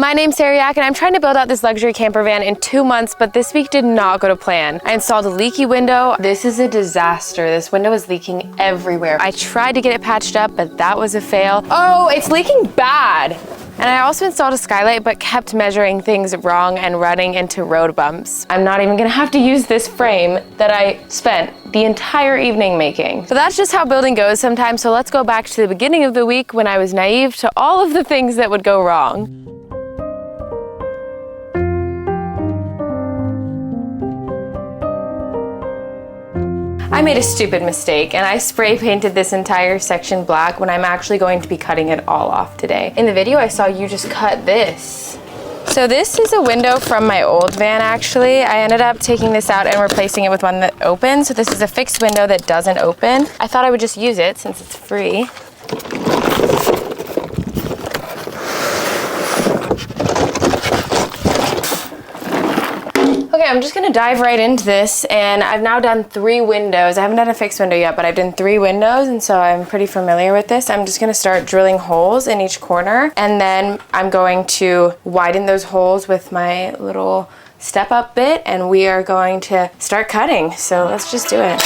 My name's Sarahyakbusiness and I'm trying to build out this luxury camper van in 2 months, but this week did not go to plan. I installed a leaky window. This is a disaster. This window is leaking everywhere. I tried to get it patched up, but that was a fail. Oh, it's leaking bad. And I also installed a skylight, but kept measuring things wrong and running into road bumps. I'm not even gonna have to use this frame that I spent the entire evening making. But that's just how building goes sometimes, so let's go back to the beginning of the week when I was naive to all of the things that would go wrong. I made a stupid mistake and I spray painted this entire section black when I'm actually going to be cutting it all off today. In the video I saw you just cut this. So this is a window from my old van actually. I ended up taking this out and replacing it with one that opens. So this is a fixed window that doesn't open. I thought I would just use it since it's free. Okay, I'm just gonna dive right into this, and I've now done 3 windows. I haven't done a fixed window yet, but I've done 3 windows, and so I'm pretty familiar with this. I'm just gonna start drilling holes in each corner, and then I'm going to widen those holes with my little step-up bit, and we are going to start cutting. So let's just do it.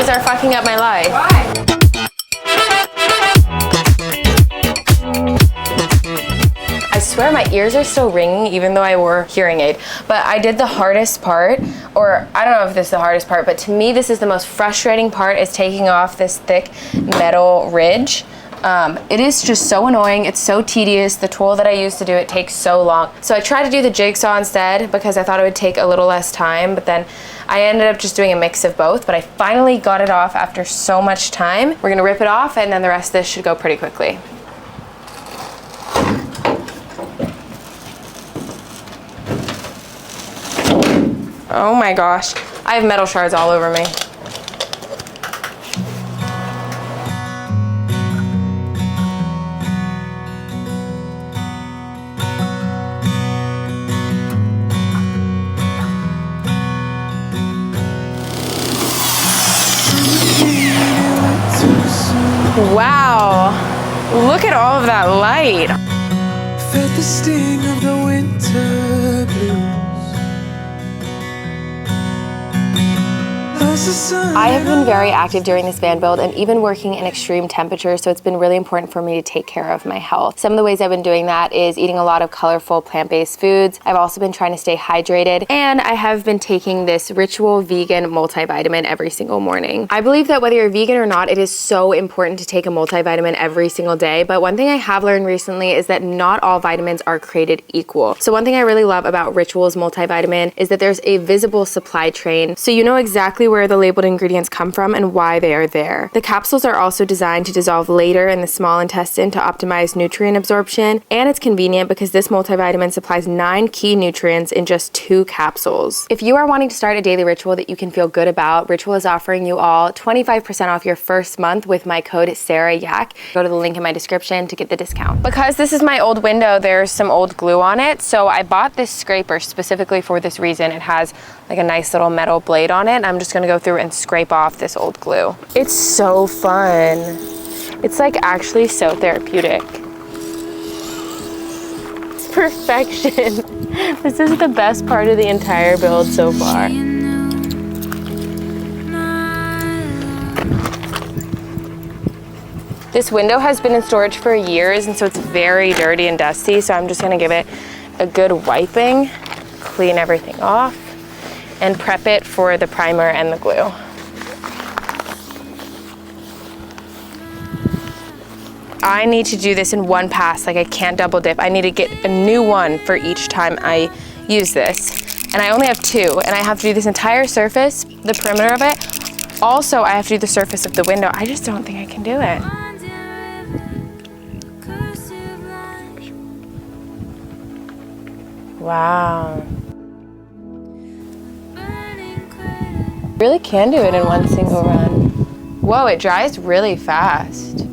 Are fucking up my life. Why? I swear my ears are still ringing even though I wore hearing aid. But I did the hardest part, or I don't know if this is the hardest part, but to me this is the most frustrating part, is taking off this thick metal ridge. It is just so annoying. It's so tedious. The tool that I use to do it takes so long. So I tried to do the jigsaw instead because I thought it would take a little less time, but then I ended up just doing a mix of both, but I finally got it off after so much time. We're gonna rip it off and then the rest of this should go pretty quickly. Oh my gosh. I have metal shards all over me. Wow, look at all of that light. Felt the sting of the winter blues. I have been very active during this van build and even working in extreme temperatures, so it's been really important for me to take care of my health. Some of the ways I've been doing that is eating a lot of colorful plant-based foods. I've also been trying to stay hydrated, and I have been taking this Ritual vegan multivitamin every single morning. I believe that whether you're vegan or not, it is so important to take a multivitamin every single day, but one thing I have learned recently is that not all vitamins are created equal. So one thing I really love about Ritual's multivitamin is that there's a visible supply train, so you know exactly where the labeled ingredients come from and why they are there. The capsules are also designed to dissolve later in the small intestine to optimize nutrient absorption, and it's convenient because this multivitamin supplies 9 key nutrients in just 2 capsules. If you are wanting to start a daily ritual that you can feel good about, Ritual is offering you all 25% off your first month with my code SARAHYAK. Go to the link in my description to get the discount. Because this is my old window, there's some old glue on it, so I bought this scraper specifically for this reason. It has like a nice little metal blade on it. I'm just gonna go through and scrape off this old glue. It's so fun. It's like actually so therapeutic. It's perfection. This is the best part of the entire build so far. This window has been in storage for years, and so it's very dirty and dusty, so I'm just gonna give it a good wiping, clean everything off, and prep it for the primer and the glue. I need to do this in one pass, like I can't double dip. I need to get a new one for each time I use this. And I only have 2, and I have to do this entire surface, the perimeter of it. Also, I have to do the surface of the window. I just don't think I can do it. Wow. Really can do it in one single run. Whoa, it dries really fast.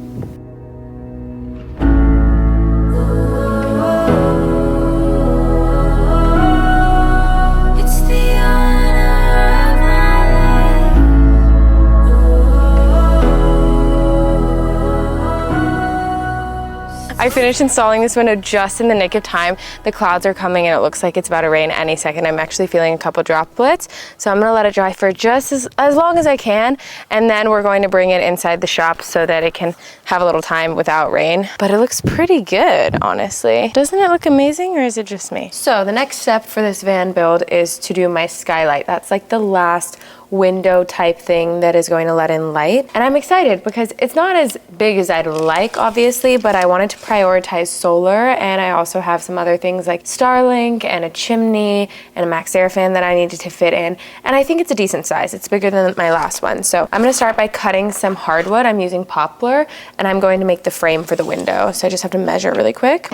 I finished installing this window just in the nick of time. The clouds are coming and it looks like it's about to rain any second. I'm actually feeling a couple droplets, so I'm gonna let it dry for just as long as I can, and then we're going to bring it inside the shop so that it can have a little time without rain. But it looks pretty good, honestly. Doesn't it look amazing, or is it just me? So the next step for this van build is to do my skylight. That's like the last window type thing that is going to let in light. And I'm excited because it's not as big as I'd like, obviously, but I wanted to prioritize solar, and I also have some other things like Starlink and a chimney and a max air fan that I needed to fit in. And I think it's a decent size. It's bigger than my last one. So I'm gonna start by cutting some hardwood. I'm using poplar, and I'm going to make the frame for the window. So I just have to measure really quick.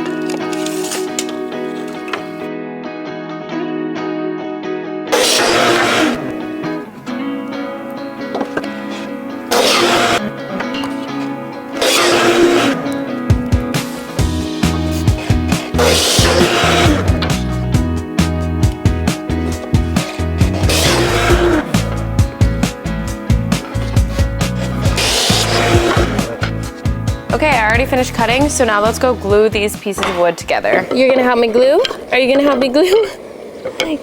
Okay, I already finished cutting, so now let's go glue these pieces of wood together. You're gonna help me glue? Are you gonna help me glue?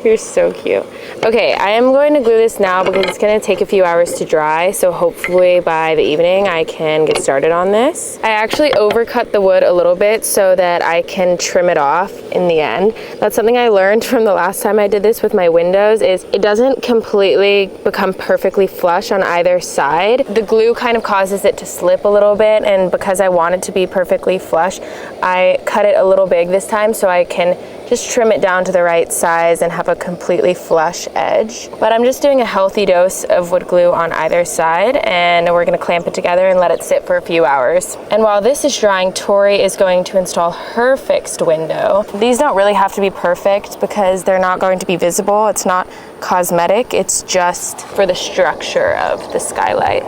You're so cute. Okay, I am going to glue this now because it's gonna take a few hours to dry, so hopefully by the evening I can get started on this. I actually overcut the wood a little bit so that I can trim it off in the end. That's something I learned from the last time I did this with my windows, is it doesn't completely become perfectly flush on either side. The glue kind of causes it to slip a little bit, and because I want it to be perfectly flush, I cut it a little big this time so I can just trim it down to the right size and have a completely flush edge. But I'm just doing a healthy dose of wood glue on either side, and we're gonna clamp it together and let it sit for a few hours. And while this is drying, Tori is going to install her fixed window. These don't really have to be perfect because they're not going to be visible. It's not cosmetic, it's just for the structure of the skylight.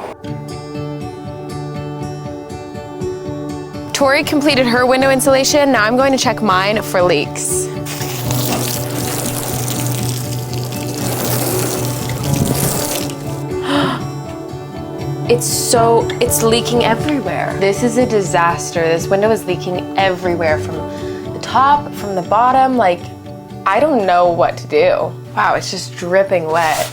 Tori completed her window installation. Now I'm going to check mine for leaks. It's leaking everywhere. This is a disaster. This window is leaking everywhere, from the top, from the bottom. Like, I don't know what to do. Wow, it's just dripping wet.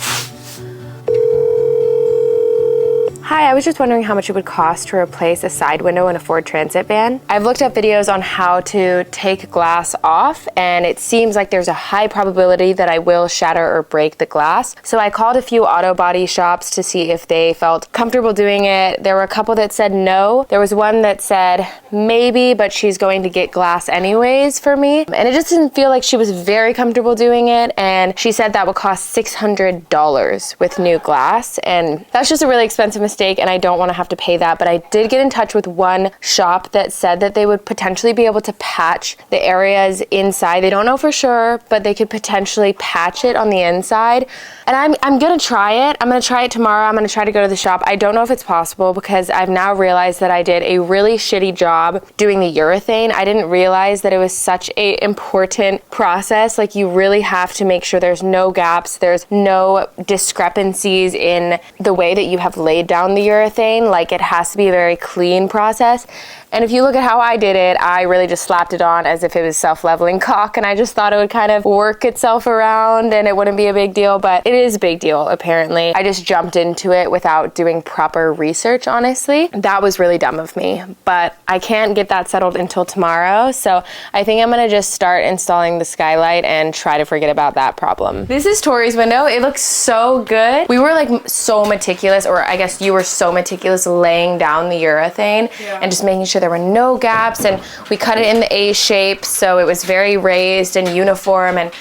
Hi, I was just wondering how much it would cost to replace a side window in a Ford Transit van. I've looked up videos on how to take glass off, and it seems like there's a high probability that I will shatter or break the glass. So I called a few auto body shops to see if they felt comfortable doing it. There were a couple that said no. There was one that said maybe, but she's going to get glass anyways for me. And it just didn't feel like she was very comfortable doing it, and she said that would cost $600 with new glass, and that's just a really expensive mistake, and I don't want to have to pay that. But I did get in touch with one shop that said that they would potentially be able to patch the areas inside. They don't know for sure, but they could potentially patch it on the inside. And I'm gonna try it. I'm gonna try it tomorrow. I'm gonna try to go to the shop. I don't know if it's possible because I've now realized that I did a really shitty job doing the urethane. I didn't realize that it was such an important process. Like, you really have to make sure there's no gaps, there's no discrepancies in the way that you have laid down the urethane. Like, it has to be a very clean process. And if you look at how I did it, I really just slapped it on as if it was self-leveling caulk, and I just thought it would kind of work itself around and it wouldn't be a big deal, but it is a big deal apparently. I just jumped into it without doing proper research, honestly. That was really dumb of me, but I can't get that settled until tomorrow, so I think I'm gonna just start installing the skylight and try to forget about that problem. This is Tori's window. It looks so good. We were like so meticulous, or I guess you were so meticulous laying down the urethane and just making sure there were no gaps, and we cut it in the A shape so it was very raised and uniform, and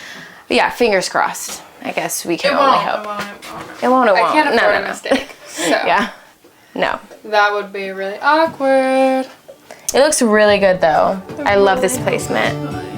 yeah, fingers crossed. I guess we can only hope. It won't. I can't afford a mistake. So yeah, no. That would be really awkward. It looks really good though. I love this placement.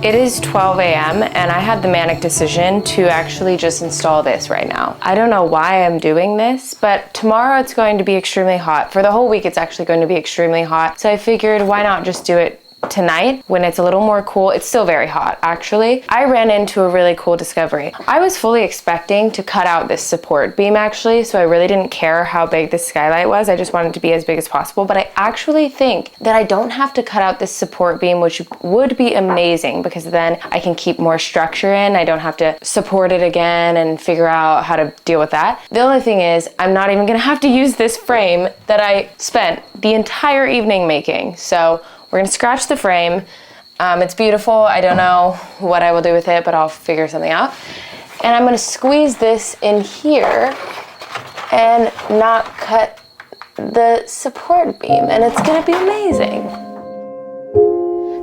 It is 12 a.m. and I had the manic decision to actually just install this right now. I don't know why I'm doing this, but tomorrow it's going to be extremely hot. For the whole week, it's actually going to be extremely hot. So I figured, why not just do it tonight when it's a little more cool. It's still very hot, actually. I ran into a really cool discovery. I was fully expecting to cut out this support beam, actually, so I really didn't care how big the skylight was. I just wanted it to be as big as possible, but I actually think that I don't have to cut out this support beam, which would be amazing because then I can keep more structure in. I don't have to support it again and figure out how to deal with that. The only thing is, I'm not even gonna have to use this frame that I spent the entire evening making. So we're gonna scratch the frame. It's beautiful. I don't know what I will do with it, but I'll figure something out. And I'm gonna squeeze this in here and not cut the support beam, and it's gonna be amazing.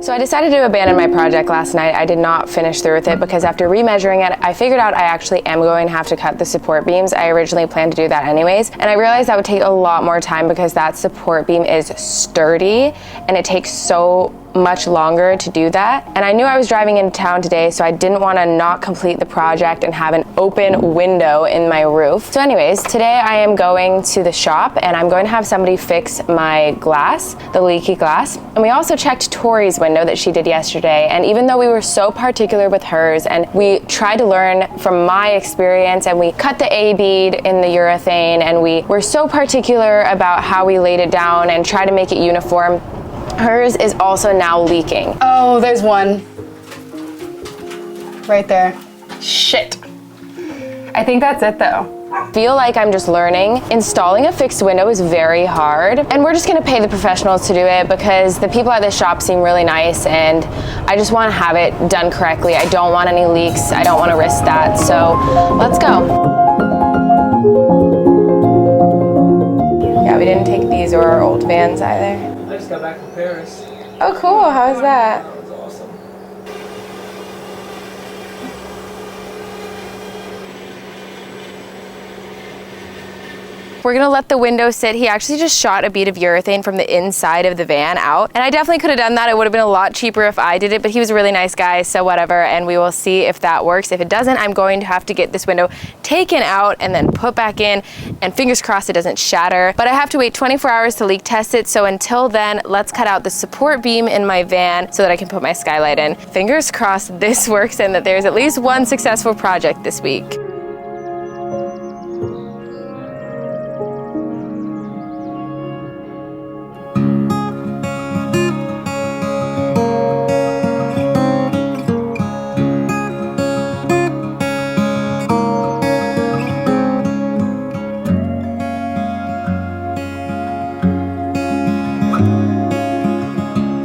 So I decided to abandon my project last night. I did not finish through with it because after remeasuring it, I figured out I actually am going to have to cut the support beams. I originally planned to do that anyways, and I realized that would take a lot more time because that support beam is sturdy and it takes so much longer to do that. And I knew I was driving into town today, so I didn't want to not complete the project and have an open window in my roof. So anyways, today I am going to the shop and I'm going to have somebody fix my glass, the leaky glass. And we also checked Tori's window that she did yesterday. And even though we were so particular with hers and we tried to learn from my experience and we cut the A bead in the urethane and we were so particular about how we laid it down and tried to make it uniform, hers is also now leaking. Oh, there's one. Right there. Shit. I think that's it though. I feel like I'm just learning. Installing a fixed window is very hard, and we're just gonna pay the professionals to do it because the people at this shop seem really nice and I just wanna have it done correctly. I don't want any leaks. I don't wanna risk that, so let's go. Yeah, we didn't take these or our old vans either. I just got back from Paris. Oh, cool. How's that? That was awesome. We're gonna let the window sit. He actually just shot a bead of urethane from the inside of the van out. And I definitely could have done that. It would have been a lot cheaper if I did it, but he was a really nice guy, so whatever. And we will see if that works. If it doesn't, I'm going to have to get this window taken out and then put back in, and fingers crossed it doesn't shatter. But I have to wait 24 hours to leak test it. So until then, let's cut out the support beam in my van so that I can put my skylight in. Fingers crossed this works and that there's at least one successful project this week.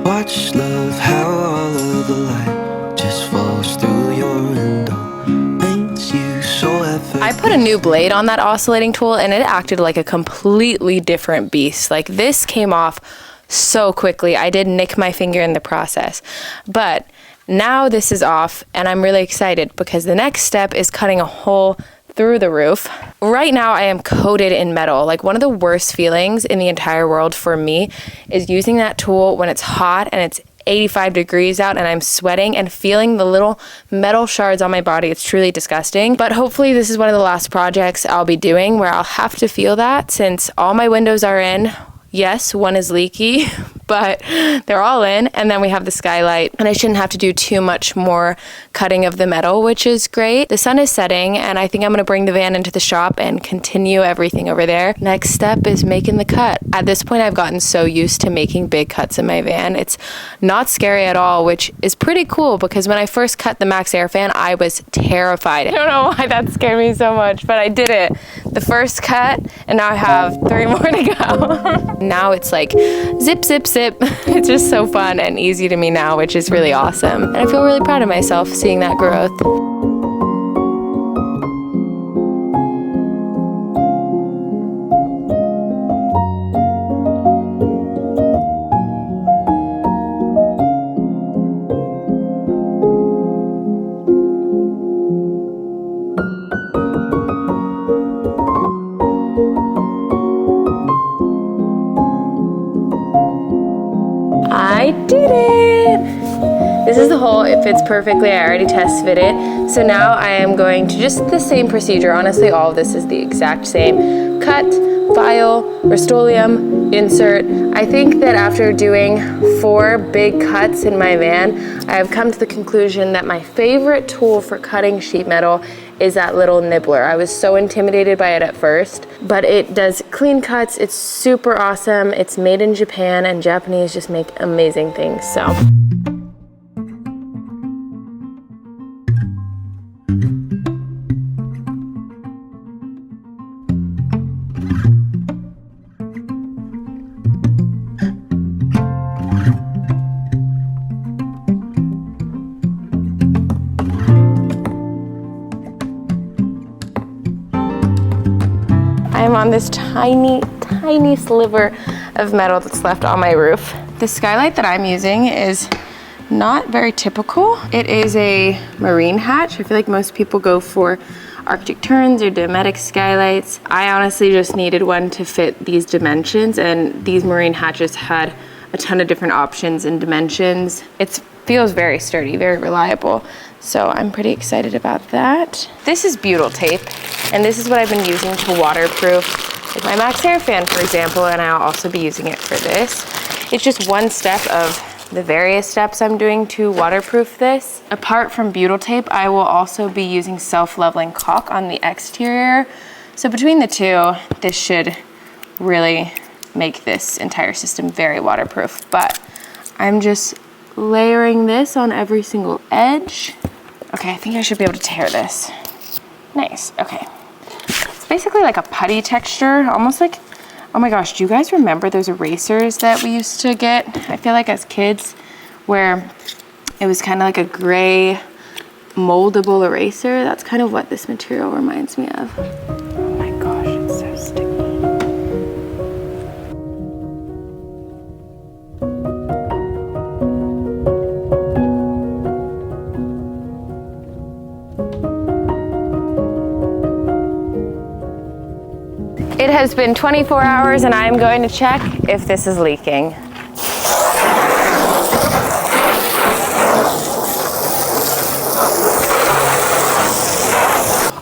Watch love, how all of the light just falls through your window, makes you so effortless. I put a new blade on that oscillating tool and it acted like a completely different beast. Like, this came off so quickly. I did nick my finger in the process, but now this is off and I'm really excited because the next step is cutting a hole through the roof. Right now I am coated in metal. Like, one of the worst feelings in the entire world for me is using that tool when it's hot and it's 85 degrees out and I'm sweating and feeling the little metal shards on my body. It's truly disgusting. But hopefully this is one of the last projects I'll be doing where I'll have to feel that, since all my windows are in. Yes, one is leaky, but they're all in. And then we have the skylight, and I shouldn't have to do too much more cutting of the metal, which is great. The sun is setting, and I think I'm gonna bring the van into the shop and continue everything over there. Next step is making the cut. At this point, I've gotten so used to making big cuts in my van. It's not scary at all, which is pretty cool because when I first cut the Max Air fan, I was terrified. I don't know why that scared me so much, but I did it. The first cut, and now I have 3 more to go. Now it's like zip, zip, zip. It's just so fun and easy to me now, which is really awesome. And I feel really proud of myself seeing that growth. I did it! This is the hole, it fits perfectly. I already test fit it. So now I am going to just the same procedure. Honestly, all of this is the exact same. Cut, file, Rust-Oleum, insert. I think that after doing 4 big cuts in my van, I have come to the conclusion that my favorite tool for cutting sheet metal is that little nibbler. I was so intimidated by it at first, but it does clean cuts. It's super awesome. It's made in Japan, and Japanese just make amazing things, so. I'm on this tiny, tiny sliver of metal that's left on my roof. The skylight that I'm using is not very typical. It is a marine hatch. I feel like most people go for Arctic Terns or Dometic skylights. I honestly just needed one to fit these dimensions, and these marine hatches had a ton of different options and dimensions. It feels very sturdy, very reliable. So I'm pretty excited about that. This is butyl tape, and this is what I've been using to waterproof like my Max Air fan, for example, and I'll also be using it for this. It's just one step of the various steps I'm doing to waterproof this. Apart from butyl tape, I will also be using self-leveling caulk on the exterior. So between the two, this should really make this entire system very waterproof. But I'm just layering this on every single edge. Okay, I think I should be able to tear this. Nice, okay. It's basically like a putty texture, almost like, oh my gosh, do you guys remember those erasers that we used to get, I feel like as kids, where it was kind of like a gray moldable eraser? That's kind of what this material reminds me of. Oh my gosh, it's so sticky. It has been 24 hours and I'm going to check if this is leaking.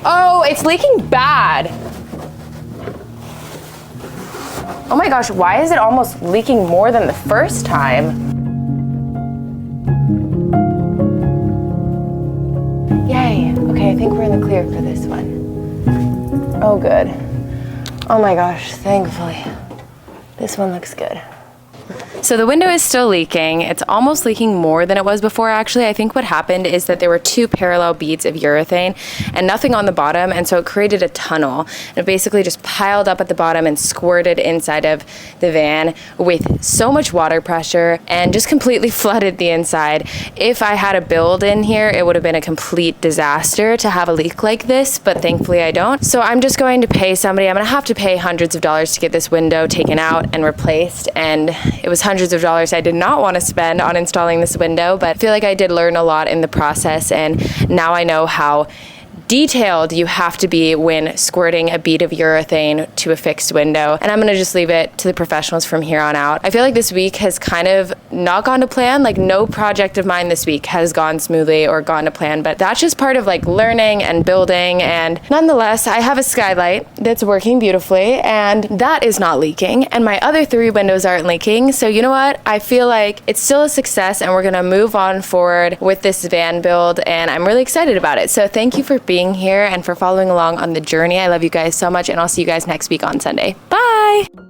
Oh, it's leaking bad. Oh my gosh, why is it almost leaking more than the first time? Yay, okay, I think we're in the clear for this one. Oh, good. Oh my gosh, thankfully. This one looks good. So the window is still leaking. It's almost leaking more than it was before, actually. I think what happened is that there were 2 parallel beads of urethane and nothing on the bottom, and so it created a tunnel. And it basically just piled up at the bottom and squirted inside of the van with so much water pressure and just completely flooded the inside. If I had a build in here, it would have been a complete disaster to have a leak like this, but thankfully I don't. So I'm just going to pay somebody. I'm gonna have to pay hundreds of dollars to get this window taken out and replaced, and it was hundreds of dollars I did not want to spend on installing this window, but I feel like I did learn a lot in the process, and now I know how detailed you have to be when squirting a bead of urethane to a fixed window. And I'm gonna just leave it to the professionals from here on out. I feel like this week has kind of not gone to plan. Like, no project of mine this week has gone smoothly or gone to plan, but that's just part of like learning and building. And nonetheless, I have a skylight that's working beautifully and that is not leaking, and my other 3 windows aren't leaking. So you know what? I feel like it's still a success, and we're gonna move on forward with this van build, and I'm really excited about it. So thank you for being here and for following along on the journey. I love you guys so much, and I'll see you guys next week on Sunday. Bye!